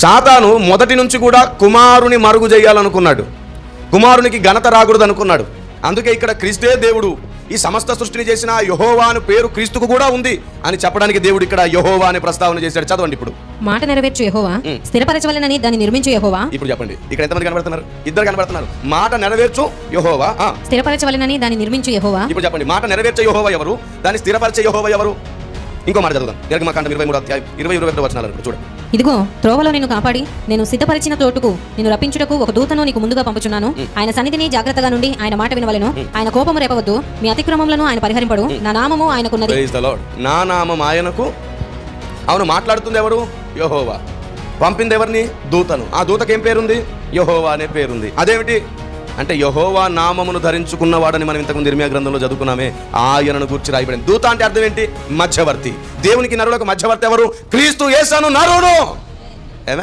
సాతాను మొదటి నుంచి కూడా కుమారుని మరుగు చేయాలనుకున్నాడు, కుమారునికి ఘనత రాకూడదు అనుకున్నాడు. అందుకే ఇక్కడ క్రీస్తే దేవుడు, ఈ సమస్త సృష్టిని చేసిన యెహోవా అనే పేరు క్రీస్తుకు కూడా ఉంది అని చెప్పడానికి దేవుడు ఇక్కడ యెహోవా అనే ప్రస్తావన చేశాడు. చదవండి ఇప్పుడు. మాట నెరవేర్చు యెహోవా, స్థిరపరచవలెనని దాన్ని నిర్మించు యెహోవా. ఇప్పుడు చెప్పండి, ఇక్కడ ఎంతమంది కనబడుతున్నారు? ఇద్దరు కనబడుతున్నారు. మాట నెరవేర్చు యెహోవా, స్థిరపరచవలెనని దాన్ని నిర్మించు యెహోవా. ఇప్పుడు చెప్పండి, మాట నెరవేర్చే యెహోవా ఎవరు, దాన్ని స్థిరపరిచే యెహోవా ఎవరు? ఇంకో మాట చదువుదాం. నిర్గమకాండం 23వ అధ్యాయం 20-21 వచనాలను చూడండి. ఇదిగో త్రోవలో నిన్ను కాపాడి నేను సిద్ధపరిచిన చోటుకు నిన్ను రప్పించుటకు ఒక దూతను నీకు ముందుగా పంపుచున్నాను. ఆయన సన్నిధిని జాగ్రత్తగా నుండి ఆయన మాట వినవలెను. ఆయన కోపము రేపవద్దు, మీ అతిక్రమములను ఆయన పరిహరింపడు. నా నామము ఆయనకున్నది. Praise the lord. నా నామం ఆయనకు. అవును, మాట్లాడుతుంది ఎవరు? యెహోవా. పంపింది ఎవరిని? దూతను. ఆ దూతకి ఏం పేరుంది? యెహోవా అనే పేరుంది. అదేమిటి అంటే యెహోవా నామమును ధరించుకున్నవాడని మనం ఇంతకుముందు ఇర్మీయా గ్రంథంలో చదువుకున్నామే. ఆయనను గూర్చి రాయబడింది. దూత అంటే అర్థం ఏంటి? మధ్యవర్తి. దేవునికి నరులకు మధ్యవర్తి ఎవరు? క్రీస్తు యేసు నరుడు.